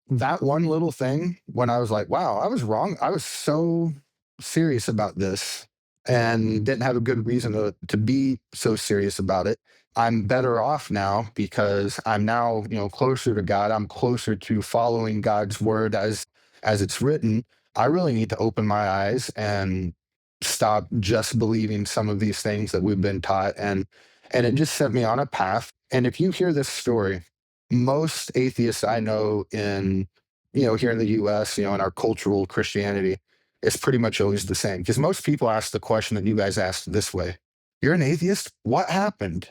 that one little thing, when I was like, wow, I was wrong. I was so serious about this and didn't have a good reason to be so serious about it. I'm better off now because I'm now, closer to God. I'm closer to following God's word as it's written. I really need to open my eyes and stop just believing some of these things that we've been taught. And it just set me on a path. And if you hear this story, most atheists I know in, here in the US, in our cultural Christianity, it's pretty much always the same. Because most people ask the question that you guys asked this way: You're an atheist? What happened?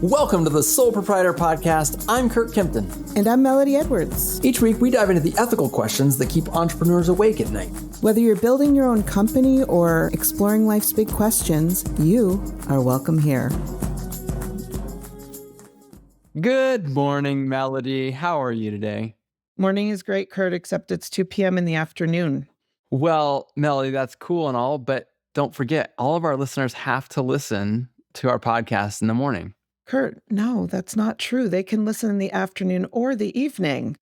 Welcome to the Sole Proprietor Podcast. I'm Curt Kempton. And I'm Melody Edwards. Each week, we dive into the ethical questions that keep entrepreneurs awake at night. Whether you're building your own company or exploring life's big questions, you are welcome here. Good morning, Melody. How are you today? Morning is great, Curt, except it's 2 p.m. in the afternoon. Well, Melody, that's cool and all, but don't forget, all of our listeners have to listen to our podcast in the morning. Curt, no, that's not true. They can listen in the afternoon or the evening.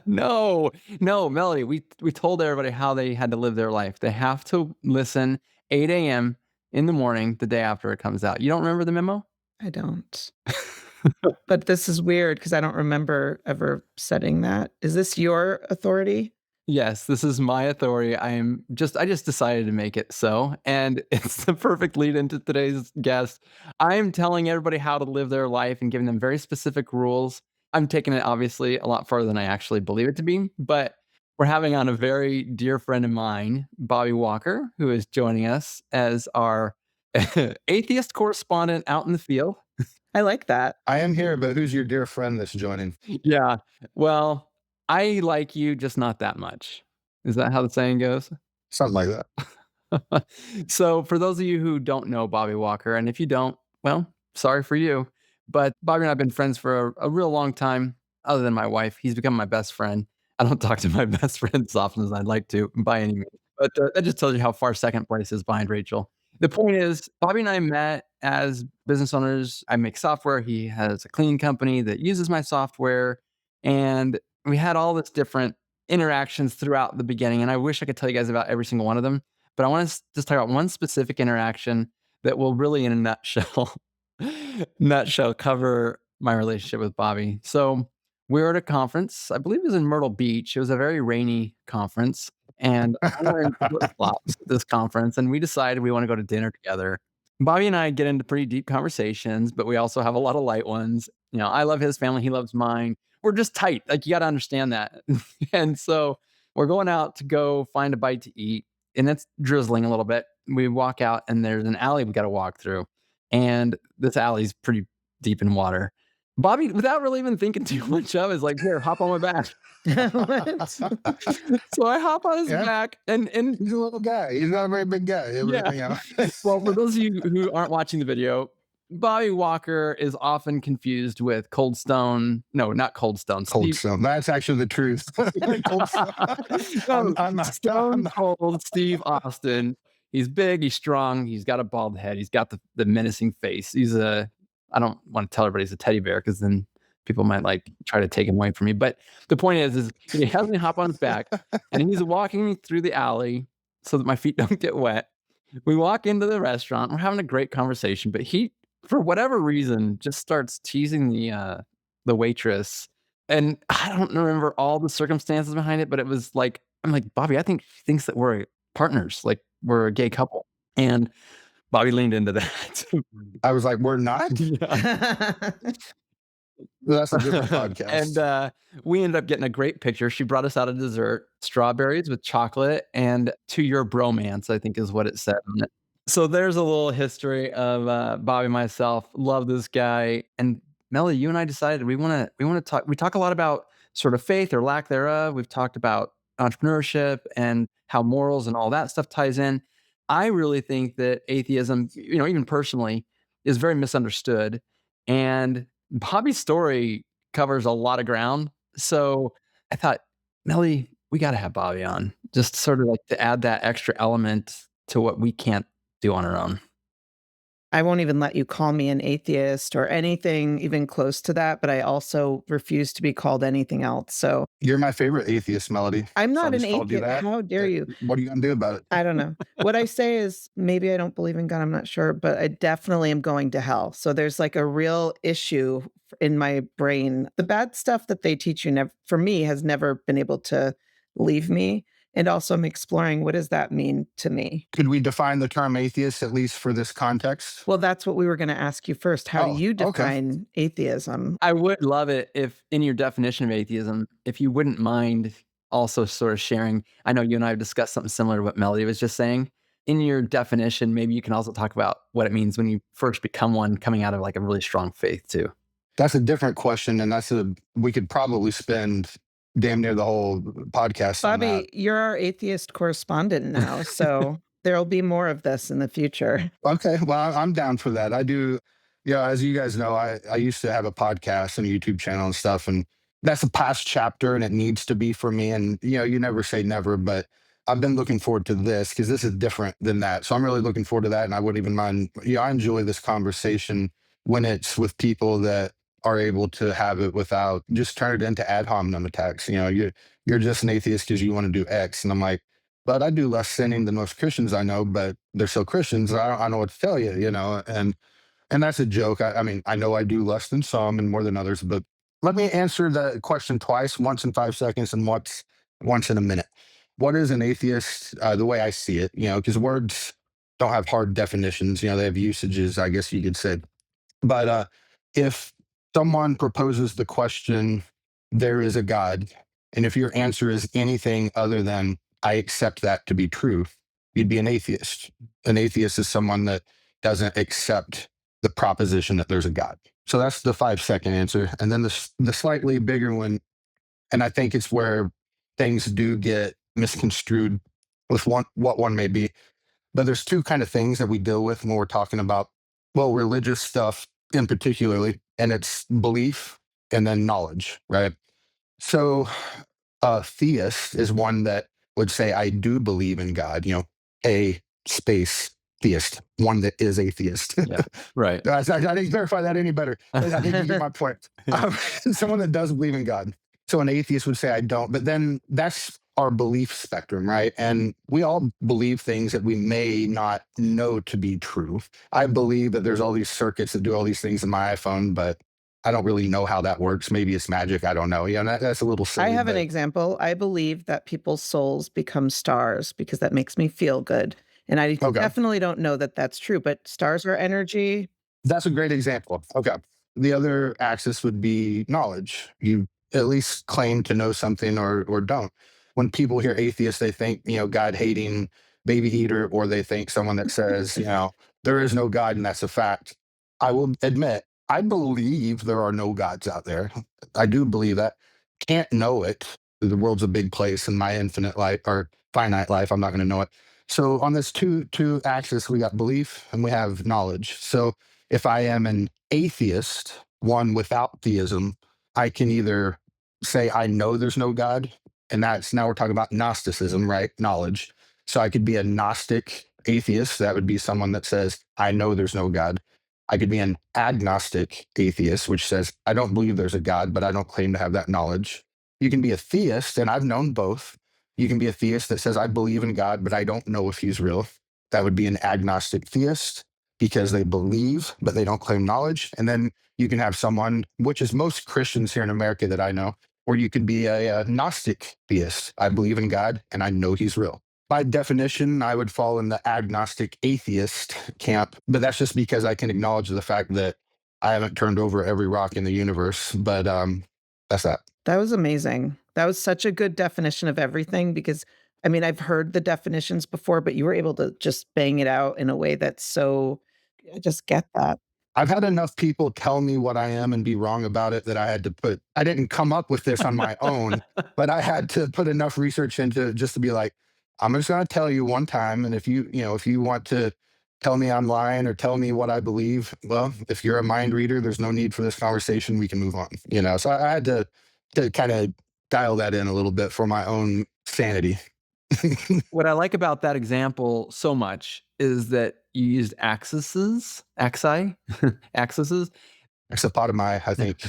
No, Melody, we told everybody how they had to live their life. They have to listen 8 a.m. in the morning the day after it comes out. You don't remember the memo? I don't. But this is weird because I don't remember ever setting that. Is this your authority? Yes, this is my authority. I just decided to make it so, and it's the perfect lead into today's guest. I am telling everybody how to live their life and giving them very specific rules. I'm taking it obviously a lot farther than I actually believe it to be, but we're having on a very dear friend of mine, Bobby Walker, who is joining us as our atheist correspondent out in the field. I like that. I am here, but who's your dear friend that's joining? Yeah, well, I like you, just not that much. Is that how the saying goes? Something like that. So for those of you who don't know Bobby Walker, and if you don't, well, sorry for you. But Bobby and I have been friends for a real long time, other than my wife. He's become my best friend. I don't talk to my best friend as often as I'd like to by any means. But that just tells you how far second place is behind Rachel. The point is, Bobby and I met as business owners. I make software. He has a cleaning company that uses my software. And we had all this different interactions throughout the beginning. And I wish I could tell you guys about every single one of them. But I want to just talk about one specific interaction that will really, in a nutshell, cover my relationship with Bobby. So we were at a conference. I believe it was in Myrtle Beach. It was a very rainy conference. And I'm wearing flip-flops at this conference. And we decided we want to go to dinner together. Bobby and I get into pretty deep conversations, but we also have a lot of light ones. I love his family. He loves mine. We're just tight. Like, you got to understand that. And so we're going out to go find a bite to eat, and it's drizzling a little bit. We walk out, and there's an alley we got to walk through. And this alley's pretty deep in water. Bobby, without really even thinking too much of it, is like, here, hop on my back. What? So I hop on his back, and He's a little guy. He's not a very big guy. Yeah. Well, for those of you who aren't watching the video, Bobby Walker is often confused with Cold Stone. No, not Cold Stone. Cold Stone. That's actually the truth. Cold Stone. I'm not Stone Cold Steve Austin. He's big. He's strong. He's got a bald head. He's got the menacing face. I don't want to tell everybody he's a teddy bear because then people might try to take him away from me. But the point is he has me hop on his back and he's walking me through the alley so that my feet don't get wet. We walk into the restaurant. We're having a great conversation, but he, for whatever reason, just starts teasing the waitress. And I don't remember all the circumstances behind it, but it was like, I'm like, Bobby, I think she thinks that we're partners, like we're a gay couple. And Bobby leaned into that. I was like, we're not? Yeah. That's a different podcast. And we ended up getting a great picture. She brought us out a dessert, strawberries with chocolate, and "To Your Bromance," I think is what it said on it. So there's a little history of Bobby and myself. Love this guy. And Melly, you and I decided we want to talk. We talk a lot about sort of faith or lack thereof. We've talked about entrepreneurship and how morals and all that stuff ties in. I really think that atheism, even personally, is very misunderstood. And Bobby's story covers a lot of ground. So I thought, Melly, we got to have Bobby on, just sort of like to add that extra element to what we can't do on our own. I won't even let you call me an atheist or anything even close to that, but I also refuse to be called anything else. So You're my favorite atheist, Melody. I'm So I not an just called you atheist. that. How dare you? What are you gonna do about it? I don't know. What I say is maybe I don't believe in God, I'm not sure, but I definitely am going to hell. So there's like a real issue in my brain. The bad stuff that they teach you for me has never been able to leave me. And also I'm exploring what does that mean to me? Could we define the term atheist at least for this context? Well, that's what we were going to ask you first. How do Oh, you okay. define atheism? I would love it if in your definition of atheism, if you wouldn't mind also sort of sharing. I know you and I have discussed something similar to what Melody was just saying. In your definition, maybe you can also talk about what it means when you first become one coming out of like a really strong faith too. That's a different question, and we could probably spend damn near the whole podcast on that. Bobby, you're our atheist correspondent now, so there'll be more of this in the future. Okay, well, I'm down for that. I do, as you guys know, I used to have a podcast and a YouTube channel and stuff, and that's a past chapter, and it needs to be for me. And you never say never, but I've been looking forward to this because this is different than that. So I'm really looking forward to that, and I wouldn't even mind. I enjoy this conversation when it's with people that are able to have it without just turn it into ad hominem attacks. You're just an atheist because you want to do X, and I'm like, but I do less sinning than most Christians I know, but they're still Christians. I don't know what to tell you, and that's a joke. I mean, I know I do less than some and more than others, but let me answer the question twice, once in 5 seconds and once in a minute. What is an atheist? The way I see it, because words don't have hard definitions. They have usages, I guess you could say. But if someone proposes the question, there is a God, and if your answer is anything other than I accept that to be true, you'd be an atheist. An atheist is someone that doesn't accept the proposition that there's a God. So that's the 5 second answer. And then the slightly bigger one, and I think it's where things do get misconstrued with what one may be. But there's two kind of things that we deal with when we're talking about, well, religious stuff in particularly, and it's belief and then knowledge, right? So a theist is one that would say, I do believe in God, a space theist, one that is atheist. Yeah, right. I didn't verify that any better. I think you get my point. Someone that does believe in God. So an atheist would say, I don't. But then that's our belief spectrum, right? And we all believe things that we may not know to be true. I believe that there's all these circuits that do all these things in my iPhone, but I don't really know how that works. Maybe it's magic. I don't know. That's a little silly. I have an example. I believe that people's souls become stars because that makes me feel good. And I definitely don't know that that's true, but stars are energy. That's a great example. Okay. The other axis would be knowledge. You at least claim to know something or don't. When people hear atheists, they think, God hating baby eater, or they think someone that says, there is no God and that's a fact. I will admit, I believe there are no gods out there. I do believe that. Can't know it. The world's a big place in my infinite life or finite life. I'm not going to know it. So on this two axis, we got belief and we have knowledge. So if I am an atheist, one without theism, I can either say I know there's no God, and that's now we're talking about Gnosticism, right? Knowledge. So I could be a Gnostic atheist. That would be someone that says, I know there's no God. I could be an agnostic atheist, which says, I don't believe there's a God, but I don't claim to have that knowledge. You can be a theist, and I've known both. You can be a theist that says, I believe in God, but I don't know if he's real. That would be an agnostic theist because they believe, but they don't claim knowledge. And then you can have someone, which is most Christians here in America that I know, or you could be a Gnostic theist. I believe in God and I know he's real. By definition, I would fall in the agnostic atheist camp, but that's just because I can acknowledge the fact that I haven't turned over every rock in the universe. But that's that. That was amazing. That was such a good definition of everything because, I mean, I've heard the definitions before, but you were able to just bang it out in a way that's so, I just get that. I've had enough people tell me what I am and be wrong about it that I didn't come up with this on my own, but I had to put enough research into just to be like, I'm just going to tell you one time. And if you want to tell me I'm lying or tell me what I believe, well, if you're a mind reader, there's no need for this conversation. We can move on, So I had to kind of dial that in a little bit for my own sanity. What I like about that example so much is that you used axi, axes. Exopotami, I think.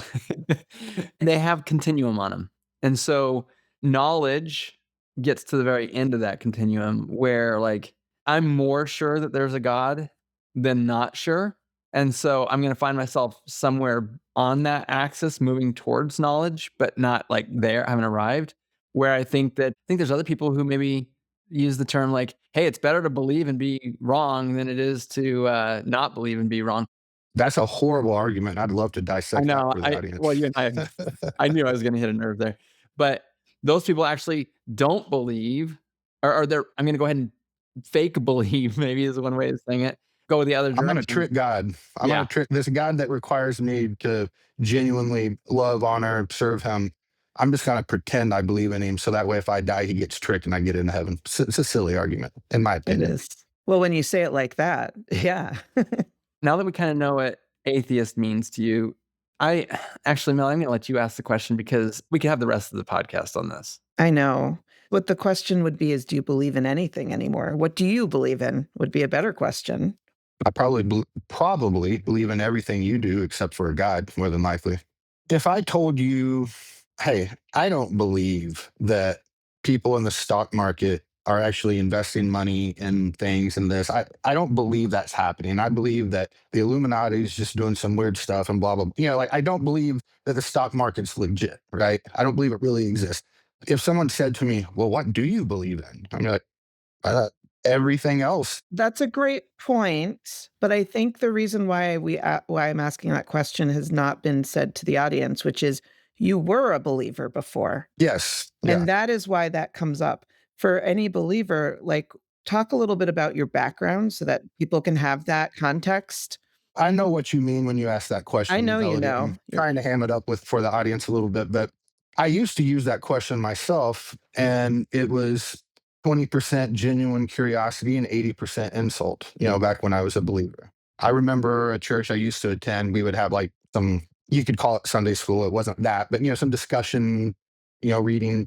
They have continuum on them. And so knowledge gets to the very end of that continuum where like I'm more sure that there's a God than not sure. And so I'm going to find myself somewhere on that axis moving towards knowledge, but not like there, I haven't arrived. Where I think there's other people who maybe use the term like, hey, it's better to believe and be wrong than it is to not believe and be wrong. That's a horrible argument. I'd love to I dissect that know. for the audience. Well, you and I knew I was going to hit a nerve there, but those people actually don't believe, or they're. I'm going to go ahead and fake believe. Maybe is one way of saying it. Go the other I'm going to direction. trick God. I'm Yeah. going to trick this God that requires me to genuinely love, honor, serve him. I'm just going to pretend I believe in him. So that way, if I die, he gets tricked and I get into heaven. It's a silly argument, in my It opinion. is. Well, when you say it like that, yeah. Now that we kind of know what atheist means to you, Mel, I'm going to let you ask the question because we could have the rest of the podcast on this. I know. What the question would be is, do you believe in anything anymore? What do you believe in would be a better question. I probably believe in everything you do except for a God, more than likely. If I told you, hey, I don't believe that people in the stock market are actually investing money in things and this, I don't believe that's happening. I believe that the Illuminati is just doing some weird stuff and blah, blah, blah. You know, like I don't believe that the stock market's legit, right? I don't believe it really exists. If someone said to me, well, what do you believe in? I'm like, everything else. That's a great point, but I think the reason why why I'm asking that question has not been said to the audience, which is you were a believer before. Yes. And that is why that comes up. For any believer, like talk a little bit about your background so that people can have that context. I know what you mean when you ask that question. I know you Melody. know. I'm trying to ham it up for the audience a little bit, but I used to use that question myself, and it was 20% genuine curiosity and 80% insult, back when I was a believer. I remember a church I used to attend, we would have like some, you could call it Sunday school. It wasn't that, but, some discussion, reading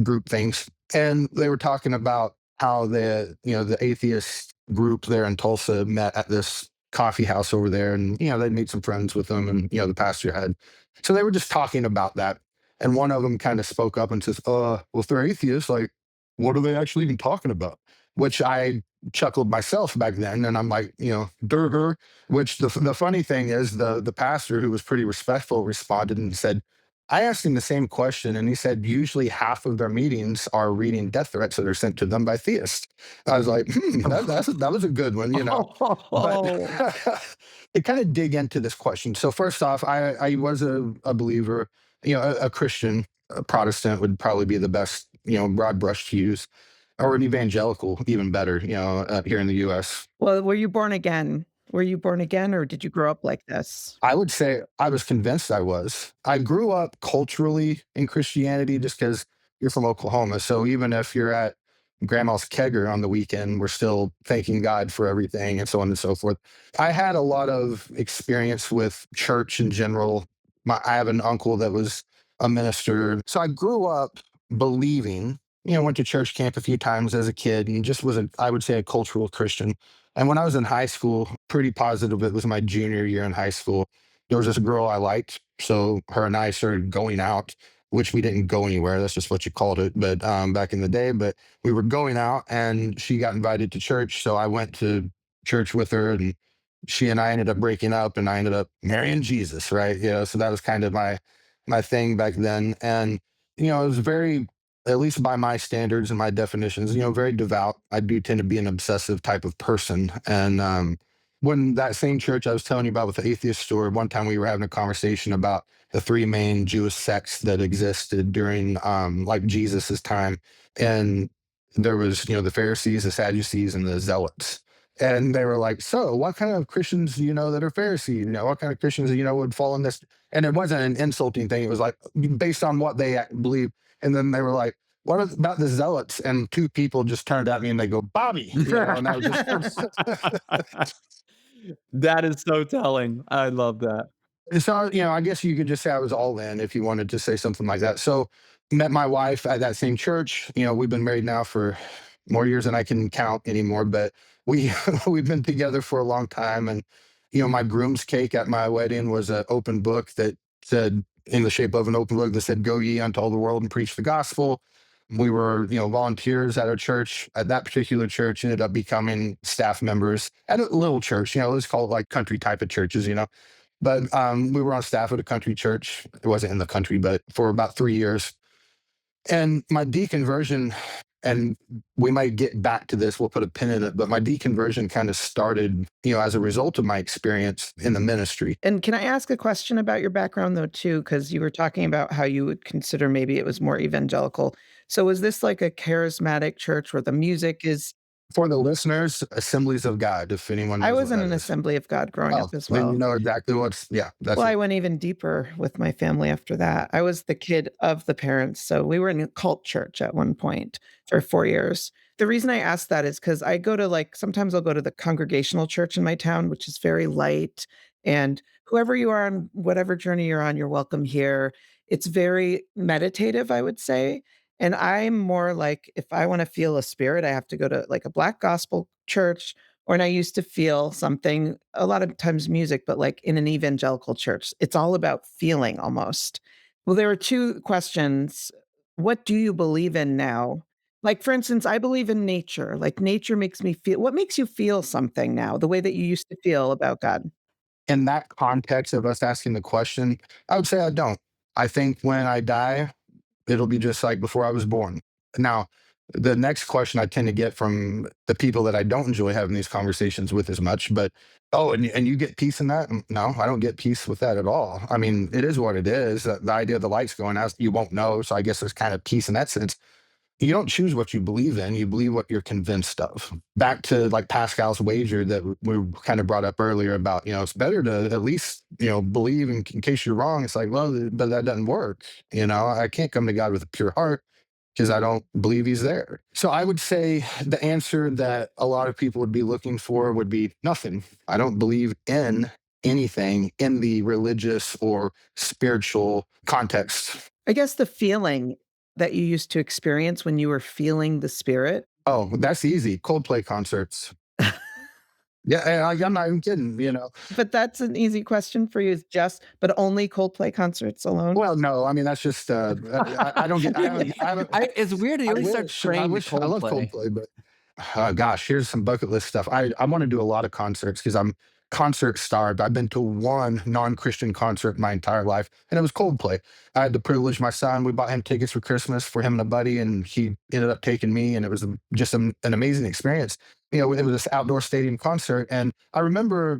group things. And they were talking about how the atheist group there in Tulsa met at this coffee house over there. And, they'd meet some friends with them and, the pastor had. So they were just talking about that. And one of them kind of spoke up and says, well, if they're atheists, like, what are they actually even talking about? Which I chuckled myself back then. And I'm like, durger, which the funny thing is the pastor, who was pretty respectful, responded and said, I asked him the same question, and he said usually half of their meetings are reading death threats that are sent to them by theists. I was like, that was a good one, But to kind of dig into this question. So first off, I was a believer, a Christian, a Protestant would probably be the best, broad brush to use, or an evangelical, even better, here in the U.S. Well, were you born again? Were you born again, or did you grow up like this? I would say I was convinced I was. I grew up culturally in Christianity just because you're from Oklahoma. So even if you're at grandma's kegger on the weekend, we're still thanking God for everything and so on and so forth. I had a lot of experience with church in general. I have an uncle that was a minister. So I grew up believing, went to church camp a few times as a kid and just was, I would say, a cultural Christian. And when I was in high school, pretty positive, it was my junior year in high school, there was this girl I liked. So her and I started going out, which we didn't go anywhere. That's just what you called it. But back in the day, but we were going out and she got invited to church. So I went to church with her and she and I ended up breaking up and I ended up marrying Jesus. Right. So that was kind of my thing back then. And, it was very, at least by my standards and my definitions, very devout. I do tend to be an obsessive type of person. And when that same church I was telling you about with the atheist store, one time we were having a conversation about the three main Jewish sects that existed during like Jesus's time. And there was, the Pharisees, the Sadducees, and the Zealots. And they were like, so what kind of Christians do you know that are Pharisees? What kind of Christians do you know would fall in this? And it wasn't an insulting thing. It was like based on what they believe. And then they were like, what about the Zealots? And two people just turned at me and they go, Bobby. And I was just That is so telling. I love that. so, I guess you could just say I was all in if you wanted to say something like that. So met my wife at that same church. We've been married now for more years than I can count anymore, but we we've been together for a long time, and my groom's cake at my wedding was an open book that said, in the shape of an open book, that said, "Go ye unto all the world and preach the gospel." We were, volunteers at our church. At that particular church, ended up becoming staff members at a little church. Let's call it like country type of churches. But we were on staff at a country church. It wasn't in the country, but for about 3 years. And my deconversion, and we might get back to this, we'll put a pin in it, but my deconversion kind of started, as a result of my experience in the ministry. And can I ask a question about your background though too? Because you were talking about how you would consider maybe it was more evangelical. So was this like a charismatic church where the music is? For the listeners, Assemblies of God, if anyone knows I what was in that an is. Assembly of God growing Oh, up as then well. you know exactly that's Well, I it. went even deeper with my family after that. I was the kid of the parents, so we were in a cult church at one point for 4 years. The reason I asked that is because I go to, sometimes I'll go to the congregational church in my town, which is very light, and whoever you are on whatever journey you're on, you're welcome here. It's very meditative, I would say, and I'm more like, if I wanna feel a spirit, I have to go to, like, a Black gospel church, or and I used to feel something, a lot of times music, but like in an evangelical church. It's all about feeling almost. Well, there are 2 questions. What do you believe in now? Like, for instance, I believe in nature. Like, nature makes me feel, what makes you feel something now, the way that you used to feel about God? In that context of us asking the question, I would say I don't. I think when I die, it'll be just like before I was born. Now, the next question I tend to get from the people that I don't enjoy having these conversations with as much, but oh, and you get peace in that? No, I don't get peace with that at all. I mean, it is what it is. The idea of the lights going out, you won't know. So I guess there's kind of peace in that sense. You don't choose what you believe in, you believe what you're convinced of. Back to like Pascal's wager that we kind of brought up earlier about, it's better to at least, believe in case you're wrong. It's like, well, but that doesn't work. I can't come to God with a pure heart because I don't believe he's there. So I would say the answer that a lot of people would be looking for would be nothing. I don't believe in anything in the religious or spiritual context. I guess the feeling that you used to experience when you were feeling the spirit. Oh, that's easy. Coldplay concerts. Yeah, and I'm not even kidding. But that's an easy question for you, is just but only Coldplay concerts alone? Well, no, I mean that's just I don't get I haven't It's weird that you I always start wish praying to I love Coldplay. Coldplay, but gosh, here's some bucket list stuff. I want to do a lot of concerts because I'm concert starved. I've been to one non-Christian concert my entire life, and it was Coldplay. I had the privilege. My son, we bought him tickets for Christmas for him and a buddy, and he ended up taking me, and it was just an amazing experience. It was this outdoor stadium concert, and I remember,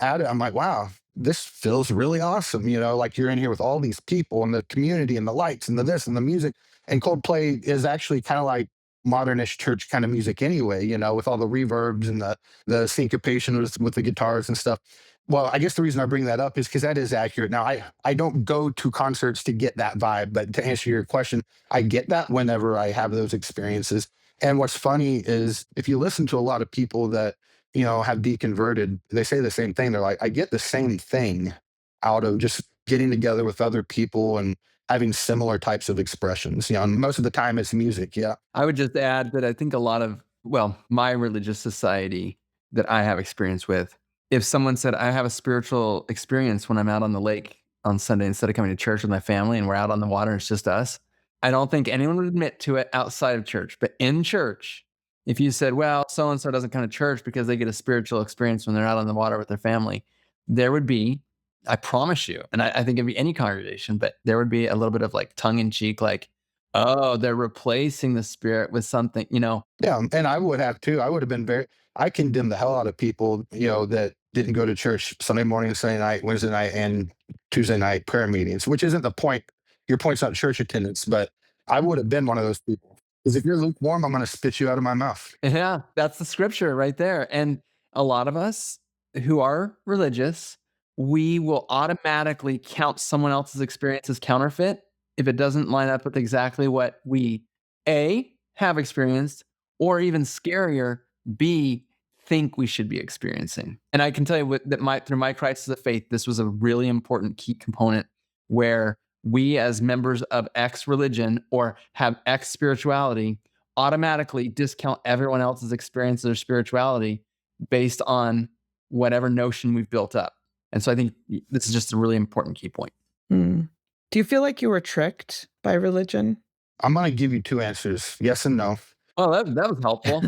at it, I'm like, wow, this feels really awesome. Like you're in here with all these people and the community and the lights and the this and the music. And Coldplay is actually kind of like modernish church kind of music anyway, with all the reverbs and the syncopation with the guitars and stuff. Well, I guess the reason I bring that up is because that is accurate. Now, I don't go to concerts to get that vibe, but to answer your question, I get that whenever I have those experiences. And what's funny is if you listen to a lot of people that, have deconverted, they say the same thing. They're like, I get the same thing out of just getting together with other people and having similar types of expressions. And most of the time it's music. Yeah. I would just add that I think a lot of, well, my religious society that I have experience with, if someone said, I have a spiritual experience when I'm out on the lake on Sunday instead of coming to church with my family and we're out on the water and it's just us, I don't think anyone would admit to it outside of church. But in church, if you said, well, so and so doesn't come to church because they get a spiritual experience when they're out on the water with their family, there would be, I promise you, and I think it'd be any congregation, but there would be a little bit of like tongue in cheek, like, oh, they're replacing the spirit with something. Yeah. And I would have too. I would have been I condemn the hell out of people, that didn't go to church Sunday morning, Sunday night, Wednesday night, and Tuesday night prayer meetings, which isn't the point. Your point's not church attendance, but I would have been one of those people. Because if you're lukewarm, I'm going to spit you out of my mouth. Yeah, that's the scripture right there. And a lot of us who are religious, we will automatically count someone else's experience as counterfeit if it doesn't line up with exactly what we A, have experienced, or even scarier, B, think we should be experiencing. And I can tell you that through my crisis of faith, this was a really important key component where we as members of X religion or have X spirituality automatically discount everyone else's experience or spirituality based on whatever notion we've built up. And so I think this is just a really important key point. Mm. Do you feel like you were tricked by religion? I'm going to give you two answers, yes and no. Oh, that was helpful.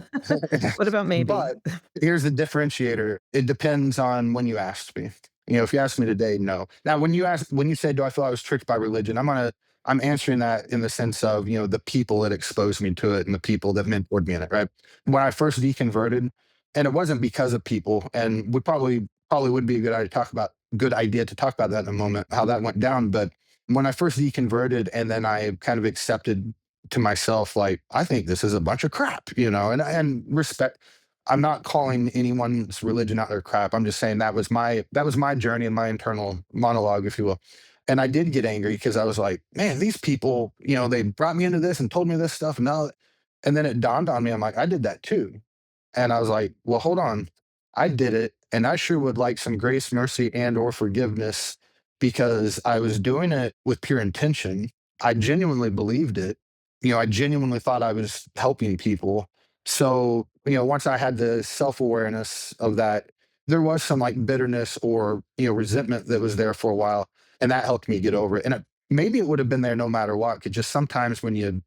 What about maybe? But here's the differentiator. It depends on when you asked me. If you asked me today, no. Now, when you said, do I feel I was tricked by religion? I'm answering that in the sense of, the people that exposed me to it and the people that mentored me in it, right? When I first deconverted, and it wasn't because of people, and we probably would be a good idea to talk about that in a moment, how that went down. But when I first deconverted and then I kind of accepted to myself, like, I think this is a bunch of crap, and respect. I'm not calling anyone's religion out there crap. I'm just saying that was my journey and my internal monologue, if you will. And I did get angry because I was like, man, these people, they brought me into this and told me this stuff. And then it dawned on me, I'm like, I did that too. And I was like, well, hold on. I did it. And I sure would like some grace, mercy, and or forgiveness because I was doing it with pure intention. I genuinely believed it. I genuinely thought I was helping people. So, once I had the self-awareness of that, there was some like bitterness or, resentment that was there for a while. And that helped me get over it. And maybe it would have been there no matter what. Cause just sometimes when you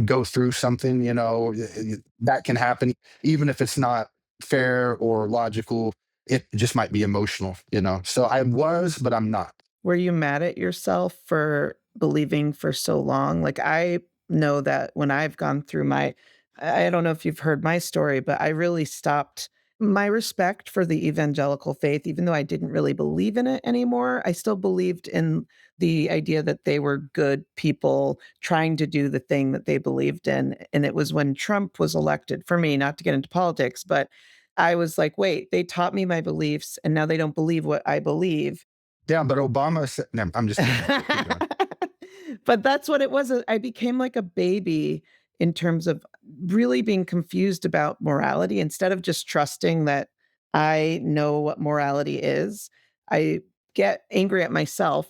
go through something, that can happen, even if it's not fair or logical, it just might be emotional, So I was, but I'm not. Were you mad at yourself for believing for so long? Like, I know that when I've gone through I don't know if you've heard my story, but I really stopped my respect for the evangelical faith, even though I didn't really believe in it anymore. I still believed in the idea that they were good people trying to do the thing that they believed in. And it was when Trump was elected, for me, not to get into politics, but I was like, wait, they taught me my beliefs and now they don't believe what I believe. Yeah, but Obama said, no, I'm just kidding. Keep going. But that's what it was. I became like a baby in terms of really being confused about morality instead of just trusting that I know what morality is. I get angry at myself,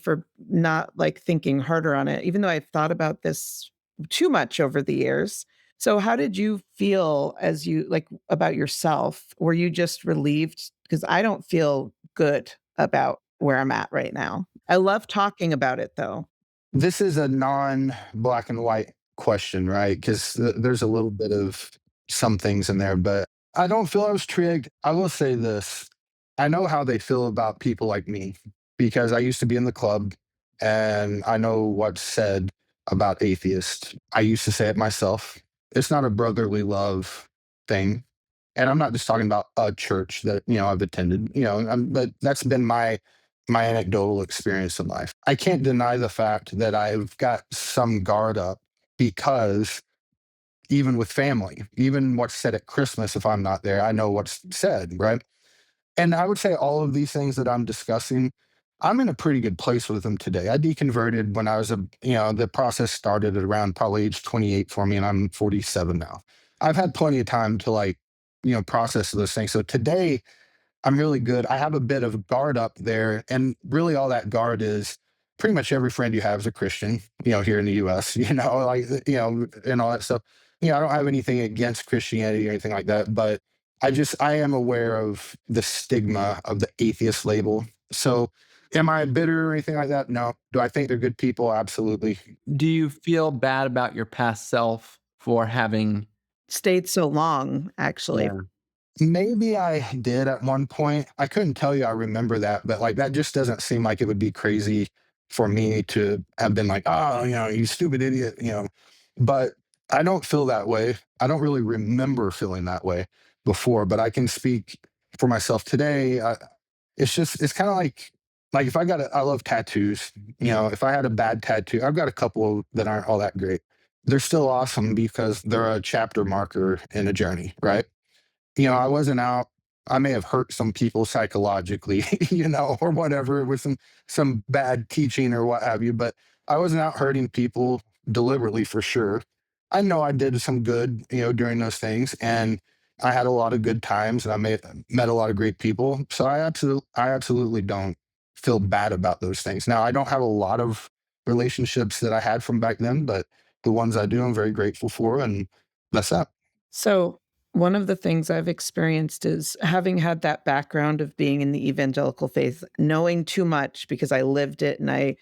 for not like thinking harder on it, even though I've thought about this too much over the years. So how did you feel as you like about yourself? Were you just relieved? Because I don't feel good about where I'm at right now. I love talking about it though. This is a non-black and white question, right? Because there's a little bit of some things in there, but I don't feel I was tricked. I will say this. I know how they feel about people like me because I used to be in the club and I know what's said about atheists. I used to say it myself. It's not a brotherly love thing. And I'm not just talking about a church that, I've attended, but that's been my anecdotal experience in life. I can't deny the fact that I've got some guard up because even with family, even what's said at Christmas, if I'm not there, I know what's said, right? And I would say all of these things that I'm discussing, I'm in a pretty good place with them today. I deconverted when I was the process started at around probably age 28 for me, and I'm 47 now. I've had plenty of time to process those things. So today, I'm really good. I have a bit of guard up there, and really all that guard is pretty much every friend you have is a Christian, here in the US, and all that stuff. I don't have anything against Christianity or anything like that, but I am aware of the stigma of the atheist label. So am I bitter or anything like that? No. Do I think they're good people? Absolutely. Do you feel bad about your past self for having Stayed so long, actually. Yeah. Maybe I did at one point. I couldn't tell you I remember that, but like that just doesn't seem like it would be crazy for me to have been like, oh, you stupid idiot. But I don't feel that way. I don't really remember feeling that way before, but I can speak for myself today. It's kind of like if I love tattoos. If I had a bad tattoo, I've got a couple that aren't all that great. They're still awesome because they're a chapter marker in a journey, right? I wasn't out. I may have hurt some people psychologically, or whatever with some bad teaching or what have you, but I wasn't out hurting people deliberately for sure. I know I did some good, during those things, and I had a lot of good times, and met a lot of great people. So I absolutely don't feel bad about those things. Now I don't have a lot of relationships that I had from back then, but the ones I do, I'm very grateful for, and that's that. So, one of the things I've experienced is having had that background of being in the evangelical faith, knowing too much because I lived it and I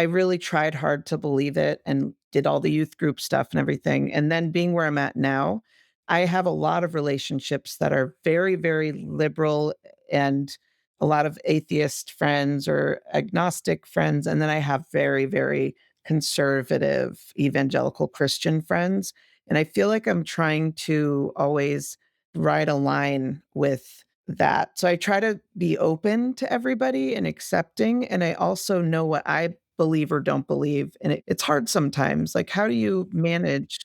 really tried hard to believe it and did all the youth group stuff and everything. And then being where I'm at now, I have a lot of relationships that are very, very liberal and a lot of atheist friends or agnostic friends. And then I have very, very conservative evangelical Christian friends. And I feel like I'm trying to always ride a line with that. So I try to be open to everybody and accepting. And I also know what I believe or don't believe. And it's hard sometimes. Like, how do you manage?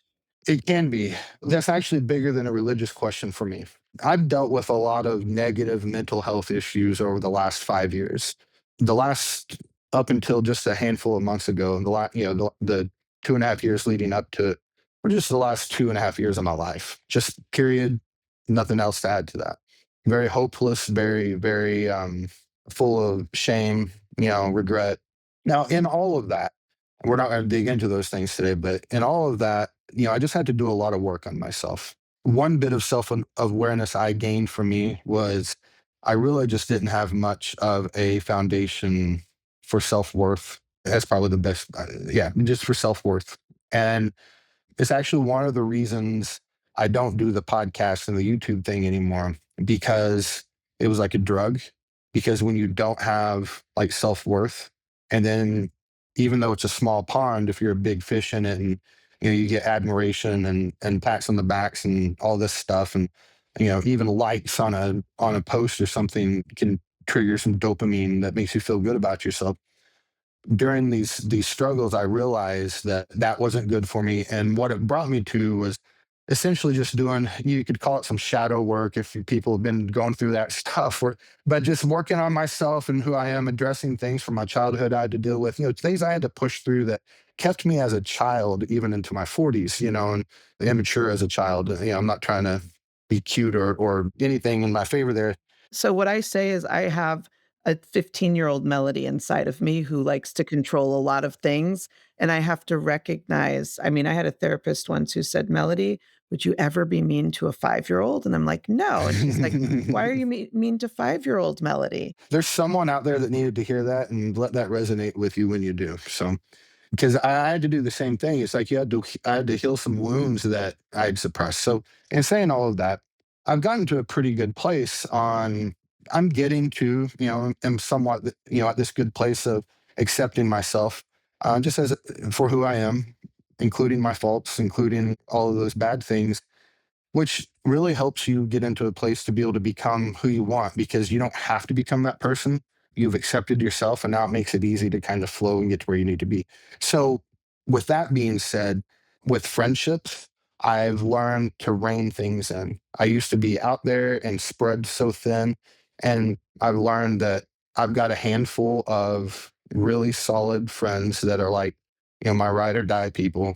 It can be. That's actually bigger than a religious question for me. I've dealt with a lot of negative mental health issues over the last 5 years. The last, up until just a handful of months ago, and the 2.5 years leading up to it, were just the last 2.5 years of my life. Just period. Nothing else to add to that. Very hopeless, very, very full of shame, regret. Now, in all of that, we're not going to dig into those things today, but in all of that, I just had to do a lot of work on myself. One bit of self awareness I gained for me was I really just didn't have much of a foundation for self worth. That's probably the best. Yeah, just for self worth. And it's actually one of the reasons I don't do the podcast and the YouTube thing anymore, because it was like a drug. Because when you don't have like self worth, and then even though it's a small pond, if you're a big fish in it, and you get admiration and pats on the backs and all this stuff, and even likes on a post or something can trigger some dopamine that makes you feel good about yourself. During these struggles, I realized that that wasn't good for me, and what it brought me to was essentially just doing, you could call it some shadow work if people have been going through that stuff, but just working on myself and who I am, addressing things from my childhood I had to deal with, things I had to push through that kept me as a child even into my 40s, and immature as a child. I'm not trying to be cute or anything in my favor there. So what I say is I have a 15-year-old Melody inside of me who likes to control a lot of things, and I have to recognize. I mean, I had a therapist once who said, "Melody, would you ever be mean to a 5-year-old?" And I'm like, "No." And she's like, "Why are you mean to 5-year-old Melody?" There's someone out there that needed to hear that, and let that resonate with you when you do. So, because I had to do the same thing. It's like I had to heal some wounds that I'd suppressed. So, in saying all of that, I've gotten to a pretty good place on. I'm getting to, am somewhat, at this good place of accepting myself, just as for who I am, including my faults, including all of those bad things, which really helps you get into a place to be able to become who you want, because you don't have to become that person. You've accepted yourself, and now it makes it easy to kind of flow and get to where you need to be. So, with that being said, with friendships, I've learned to rein things in. I used to be out there and spread so thin, and I've learned that I've got a handful of really solid friends that are like, my ride or die people,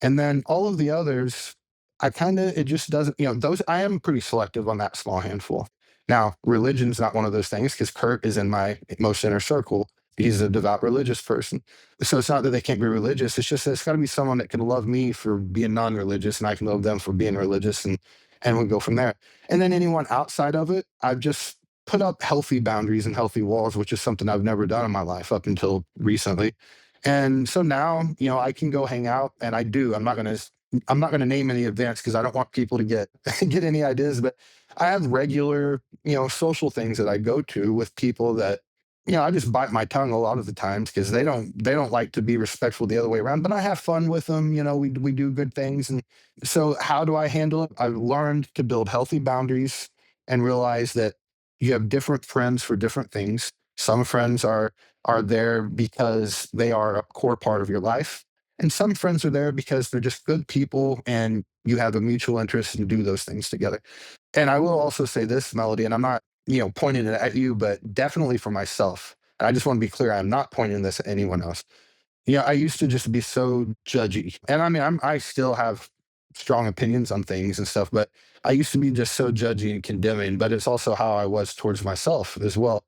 and then all of the others, it just doesn't, those, I am pretty selective on that small handful. Now, religion's not one of those things, because Curt is in my most inner circle. He's a devout religious person. So it's not that they can't be religious. It's just that it's got to be someone that can love me for being non religious, and I can love them for being religious. And we go from there. And then anyone outside of it, I've just put up healthy boundaries and healthy walls, which is something I've never done in my life up until recently. And so now, I can go hang out, and I do. I'm not gonna name any events because I don't want people to get get any ideas. But I have regular, social things that I go to with people that, I just bite my tongue a lot of the times because they don't like to be respectful the other way around. But I have fun with them. We do good things. And so how do I handle it? I've learned to build healthy boundaries and realize that you have different friends for different things. Some friends are there because they are a core part of your life. And some friends are there because they're just good people and you have a mutual interest and do those things together. And I will also say this, Melody, and I'm not, pointing it at you, but definitely for myself. And I just want to be clear, I'm not pointing this at anyone else. I used to just be so judgy. And I mean, I still have strong opinions on things and stuff, but I used to be just so judgy and condemning, but it's also how I was towards myself as well.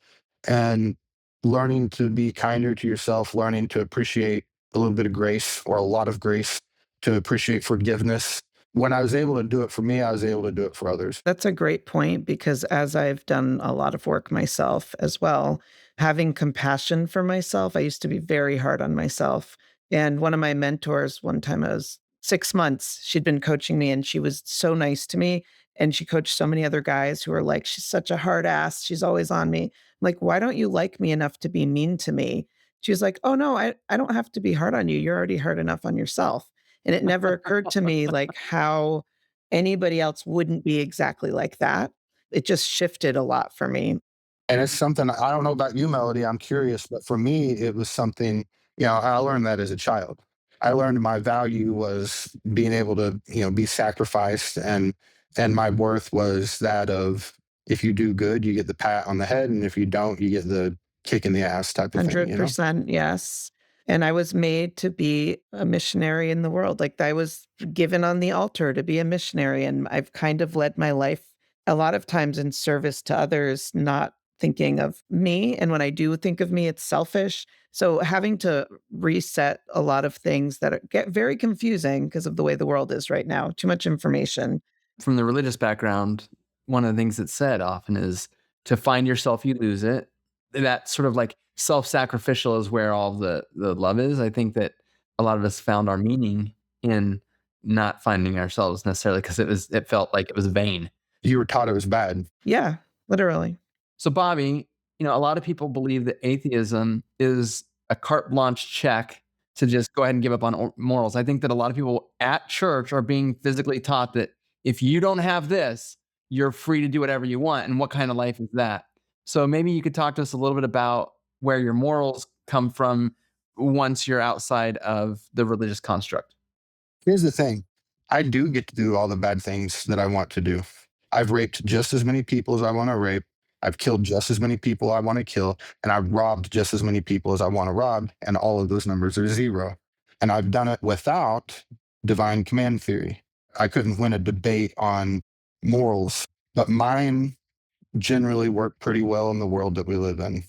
And learning to be kinder to yourself, learning to appreciate a little bit of grace or a lot of grace, to appreciate forgiveness, when I was able to do it for me, I was able to do it for others. That's a great point because as I've done a lot of work myself as well, having compassion for myself, I used to be very hard on myself. And one of my mentors, one time I was 6 months, she'd been coaching me and she was so nice to me. And she coached so many other guys who were like, she's such a hard ass. She's always on me. I'm like, why don't you like me enough to be mean to me? She was like, oh no, I don't have to be hard on you. You're already hard enough on yourself. And it never occurred to me like how anybody else wouldn't be exactly like that. It just shifted a lot for me. And it's something I don't know about you, Melody. I'm curious, but for me, it was something, I learned that as a child. I learned my value was being able to, be sacrificed, and my worth was that of if you do good, you get the pat on the head, and if you don't, you get the kick in the ass type of thing, 100%, yes. And I was made to be a missionary in the world. Like I was given on the altar to be a missionary. And I've kind of led my life a lot of times in service to others, not thinking of me. And when I do think of me, it's selfish. So having to reset a lot of things that get very confusing because of the way the world is right now, too much information. From the religious background, one of the things that's said often is to find yourself, you lose it. That sort of like self-sacrificial is where all the love is. I think that a lot of us found our meaning in not finding ourselves necessarily because it felt like it was vain. You were taught it was bad. Yeah, literally. So Bobby, a lot of people believe that atheism is a carte blanche check to just go ahead and give up on morals. I think that a lot of people at church are being physically taught that if you don't have this, you're free to do whatever you want. And what kind of life is that? So maybe you could talk to us a little bit about where your morals come from once you're outside of the religious construct. Here's the thing. I do get to do all the bad things that I want to do. I've raped just as many people as I want to rape. I've killed just as many people I want to kill. And I've robbed just as many people as I want to rob. And all of those numbers are zero. And I've done it without divine command theory. I couldn't win a debate on morals, but mine generally work pretty well in the world that we live in.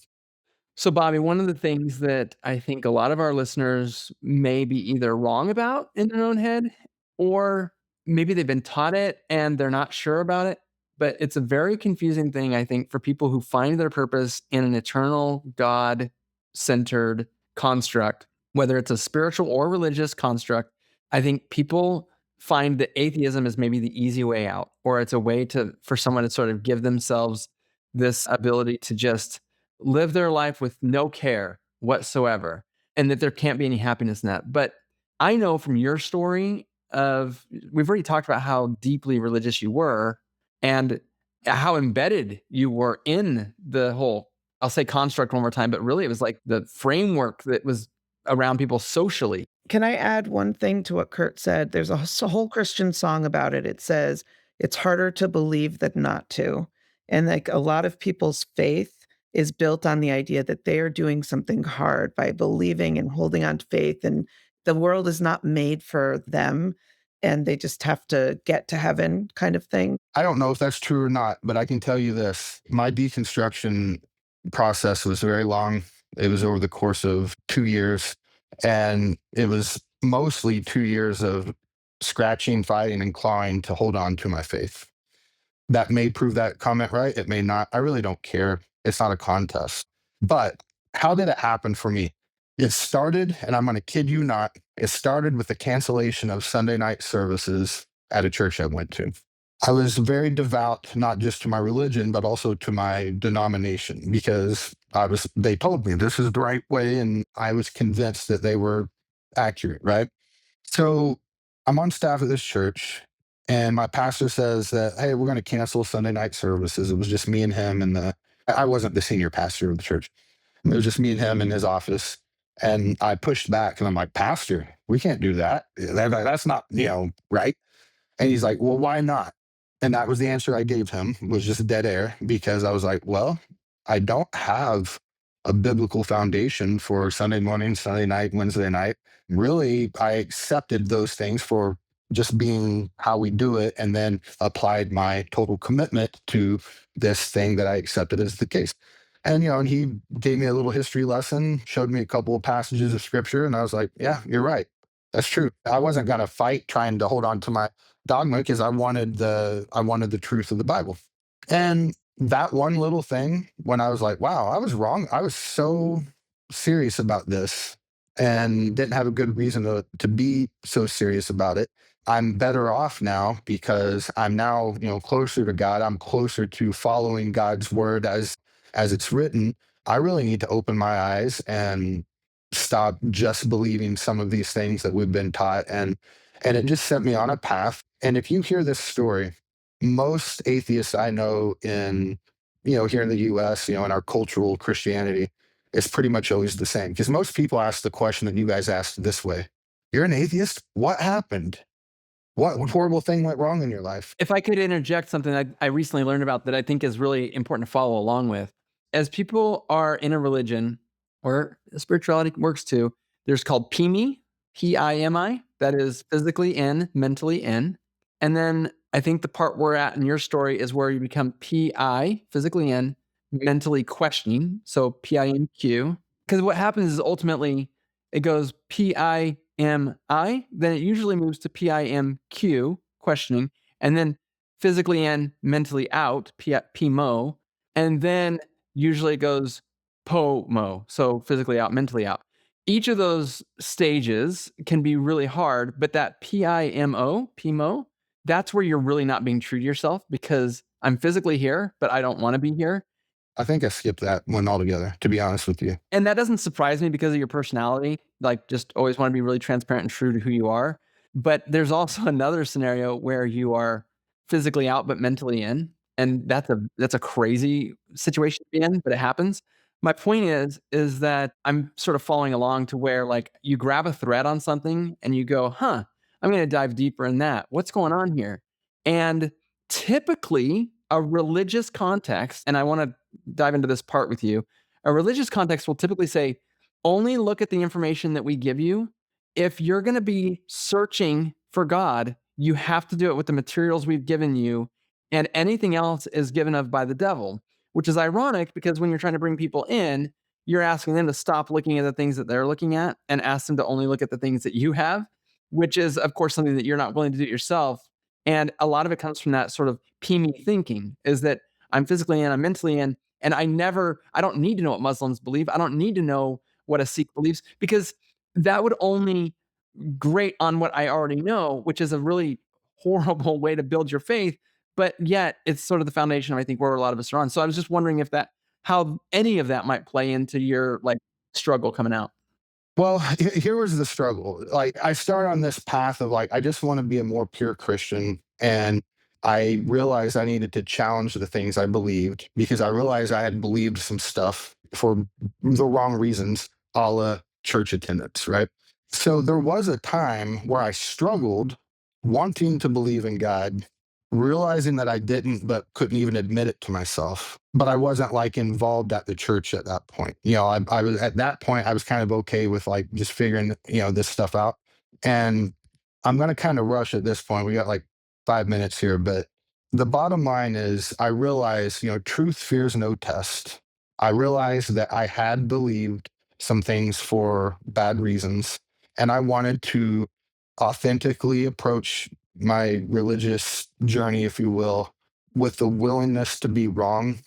So, Bobby, one of the things that I think a lot of our listeners may be either wrong about in their own head, or maybe they've been taught it and they're not sure about it. But it's a very confusing thing, I think, for people who find their purpose in an eternal, God centered construct, whether it's a spiritual or religious construct. I think people find that atheism is maybe the easy way out, or it's a way for someone to sort of give themselves this ability to just live their life with no care whatsoever, and that there can't be any happiness in that. But I know from your story we've already talked about how deeply religious you were and how embedded you were in the whole, I'll say construct one more time, but really it was like the framework that was around people socially. Can I add one thing to what Curt said? There's a whole Christian song about it. It says, it's harder to believe than not to. And like a lot of people's faith is built on the idea that they are doing something hard by believing and holding on to faith. And the world is not made for them. And they just have to get to heaven kind of thing. I don't know if that's true or not, but I can tell you this. My deconstruction process was very long. It was over the course of 2 years. And it was mostly 2 years of scratching, fighting, and clawing to hold on to my faith. That may prove that comment right. It may not. I really don't care. It's not a contest. But how did it happen for me? It started, and I'm going to kid you not, it started with the cancellation of Sunday night services at a church I went to. I was very devout, not just to my religion, but also to my denomination, because they told me this is the right way, and I was convinced that they were accurate, right? So I'm on staff at this church, and my pastor says that, hey, we're going to cancel Sunday night services. It was just me and him, and I wasn't the senior pastor of the church. It was just me and him in his office. And I pushed back, and I'm like, Pastor, we can't do that. That's not, right. And he's like, well, why not? And that was the answer I gave him, was just dead air, because I was like, well, I don't have a biblical foundation for Sunday morning, Sunday night, Wednesday night. Really, I accepted those things for just being how we do it, and then applied my total commitment to this thing that I accepted as the case. And he gave me a little history lesson, showed me a couple of passages of scripture, and I was like, yeah, you're right. That's true. I wasn't gonna fight trying to hold on to my dogma because I wanted the truth of the Bible. And that one little thing, when I was like, wow, I was wrong. I was so serious about this and didn't have a good reason to be so serious about it. I'm better off now because I'm now, closer to God. I'm closer to following God's word as it's written. I really need to open my eyes and stop just believing some of these things that we've been taught. And it just set me on a path. And if you hear this story, most atheists I know in, here in the US, in our cultural Christianity, it's pretty much always the same. Because most people ask the question that you guys asked this way: you're an atheist? What happened? What horrible thing went wrong in your life? If I could interject something I recently learned about that I think is really important to follow along with. As people are in a religion, or spirituality works too, there's called PIMI, PIMI, that is physically in, mentally in. And then I think the part we're at in your story is where you become PI, physically in, mentally questioning. So PIMQ. Because what happens is ultimately it goes PIMI, then it usually moves to PIMQ, questioning, and then physically in, mentally out, PMO, and then usually it goes POMO, so physically out, mentally out. Each of those stages can be really hard, but that PIMO, that's where you're really not being true to yourself because I'm physically here, but I don't want to be here. I think I skipped that one altogether, to be honest with you. And that doesn't surprise me because of your personality, like just always want to be really transparent and true to who you are. But there's also another scenario where you are physically out but mentally in, and that's a crazy situation to be in, but it happens. My point is that I'm sort of following along to where like you grab a thread on something and you go, "Huh, I'm going to dive deeper in that. What's going on here?" And typically a religious context, and I want to dive into this part with you. A religious context will typically say, only look at the information that we give you. If you're going to be searching for God, you have to do it with the materials we've given you, and anything else is given of by the devil, which is ironic because when you're trying to bring people in, you're asking them to stop looking at the things that they're looking at and ask them to only look at the things that you have, which is, of course, something that you're not willing to do yourself. And a lot of it comes from that sort of PME thinking is that I'm physically in, I'm mentally in, and I don't need to know what Muslims believe. I don't need to know what a Sikh believes because that would only grate on what I already know, which is a really horrible way to build your faith. But yet it's sort of the foundation of I think where a lot of us are on. So I was just wondering if that how any of that might play into your like struggle coming out. Well, here was the struggle. Like, I started on this path of like, I just want to be a more pure Christian. And I realized I needed to challenge the things I believed because I realized I had believed some stuff for the wrong reasons, a la church attendance, right? So there was a time where I struggled wanting to believe in God, realizing that I didn't, but couldn't even admit it to myself. But I wasn't like involved at the church at that point. I was at that point, I was kind of okay with like just figuring, this stuff out. And I'm going to kind of rush at this point. We got like 5 minutes here, but the bottom line is I realized, truth fears no test. I realized that I had believed some things for bad reasons, and I wanted to authentically approach my religious journey, if you will, with the willingness to be wrong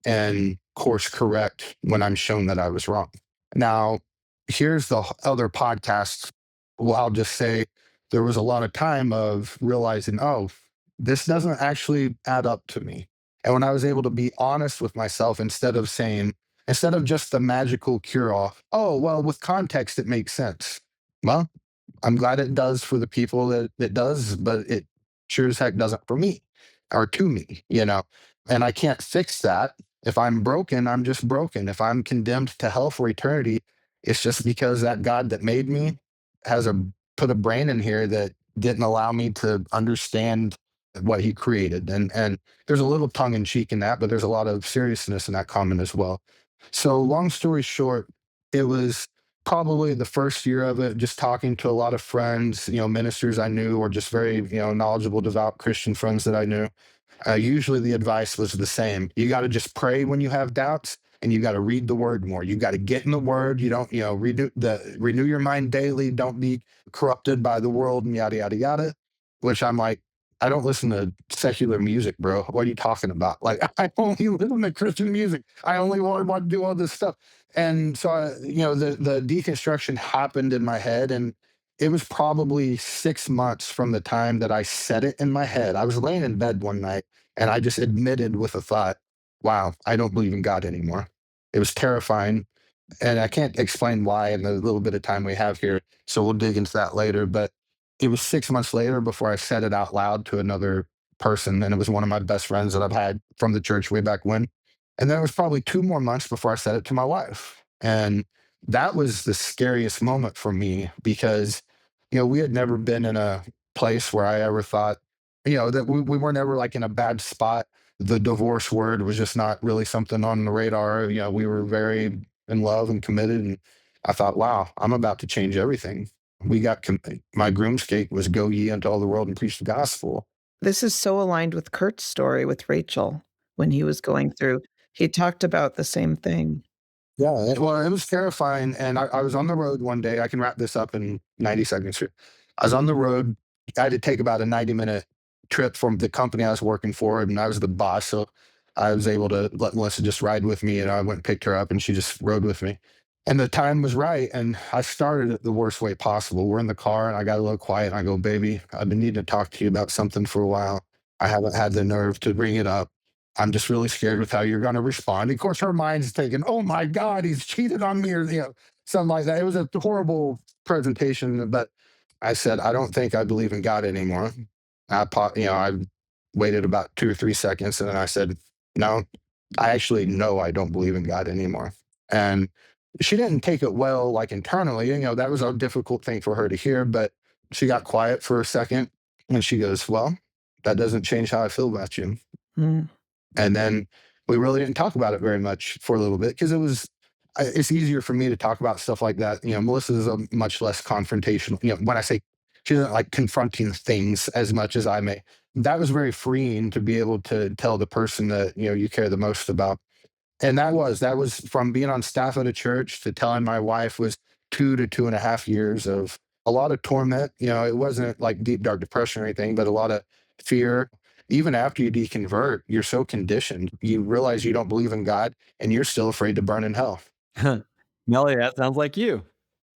and course correct when I'm shown that I was wrong. Now, here's the other podcast. Well, I'll just say there was a lot of time of realizing, oh, this doesn't actually add up to me. And when I was able to be honest with myself instead of just the magical cure all, oh, well, with context, it makes sense. Well, I'm glad it does for the people that it does, but it sure as heck doesn't for me or to me. And I can't fix that. If I'm broken, I'm just broken. If I'm condemned to hell for eternity, it's just because that God that made me has put a brain in here that didn't allow me to understand what he created. And there's a little tongue in cheek in that, but there's a lot of seriousness in that comment as well. So long story short, it was probably the first year of it, just talking to a lot of friends, ministers I knew, or just very, knowledgeable, devout Christian friends that I knew. Usually the advice was the same. You got to just pray when you have doubts and you got to read the word more. You got to get in the word. You don't, renew your mind daily. Don't be corrupted by the world and yada, yada, yada. Which I'm like, I don't listen to secular music, bro. What are you talking about? Like, I only listen to Christian music. I only want to do all this stuff. And so, the deconstruction happened in my head. And it was probably 6 months from the time that I said it in my head. I was laying in bed one night and I just admitted with a thought, wow, I don't believe in God anymore. It was terrifying. And I can't explain why in the little bit of time we have here. So we'll dig into that later. But it was 6 months later before I said it out loud to another person. And it was one of my best friends that I've had from the church way back when. And then it was probably 2 more months before I said it to my wife. And that was the scariest moment for me because, we had never been in a place where I ever thought, that we weren't ever like in a bad spot. The divorce word was just not really something on the radar. We were very in love and committed. And I thought, wow, I'm about to change everything. My groom's gate was go ye into all the world and preach the gospel. This is so aligned with Kurt's story with Rachel when he was going through. He talked about the same thing. Yeah, well, it was terrifying. And I was on the road one day. I can wrap this up in 90 seconds here. I was on the road. I had to take about a 90-minute trip from the company I was working for, and I was the boss. So I was able to let Melissa just ride with me, and I went and picked her up, and she just rode with me. And the time was right. And I started it the worst way possible. We're in the car, and I got a little quiet. And I go, baby, I've been needing to talk to you about something for a while. I haven't had the nerve to bring it up. I'm just really scared with how you're going to respond. Of course, her mind's thinking, "Oh my God, he's cheated on me," or something like that. It was a horrible presentation, but I said, "I don't think I believe in God anymore." I waited about 2 or 3 seconds, and then I said, "No, I actually know I don't believe in God anymore." And she didn't take it well, like internally. That was a difficult thing for her to hear, but she got quiet for a second, and she goes, "Well, that doesn't change how I feel about you." Mm. And then we really didn't talk about it very much for a little bit because it's easier for me to talk about stuff like that. Melissa is a much less confrontational. When I say she doesn't like confronting things as much as I may, that was very freeing to be able to tell the person that, you care the most about. And that was from being on staff at a church to telling my wife was 2 to 2.5 years of a lot of torment. It wasn't like deep, dark depression or anything, but a lot of fear. Even after you deconvert, you're so conditioned. You realize you don't believe in God and you're still afraid to burn in hell. Melly, that sounds like you.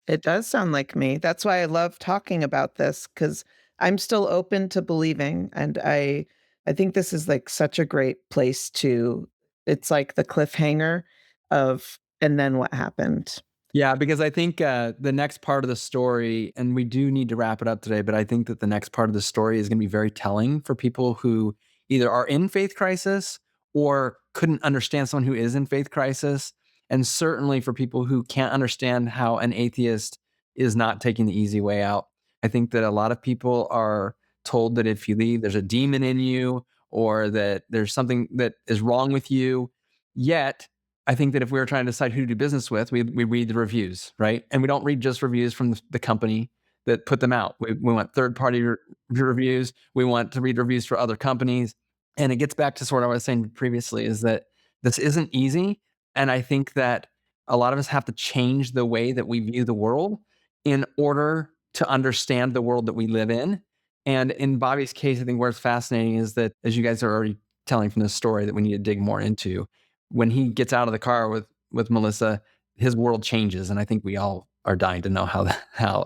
It does sound like me. That's why I love talking about this because I'm still open to believing, and I think this is like such a great place to. It's like the cliffhanger of, and then what happened. Yeah, because I think the next part of the story, and we do need to wrap it up today, but I think that the next part of the story is going to be very telling for people who either are in faith crisis or couldn't understand someone who is in faith crisis. And certainly for people who can't understand how an atheist is not taking the easy way out. I think that a lot of people are told that if you leave, there's a demon in you or that there's something that is wrong with you. Yet, I think that if we were trying to decide who to do business with, we read the reviews, right? And we don't read just reviews from the company that put them out. We want third-party reviews. We want to read reviews for other companies. And it gets back to sort of what I was saying previously is that this isn't easy. And I think that a lot of us have to change the way that we view the world in order to understand the world that we live in. And in Bobby's case, I think where it's fascinating is that, as you guys are already telling from this story that we need to dig more into, when he gets out of the car with Melissa, his world changes, and I think we all are dying to know how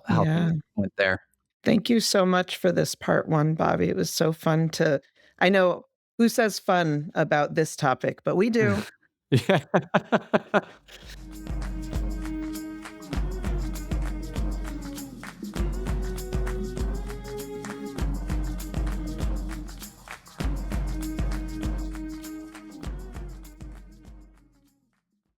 Yeah. things went there. Thank you so much for this part one, Bobby. It was so fun to. I know who says fun about this topic, but we do. Yeah.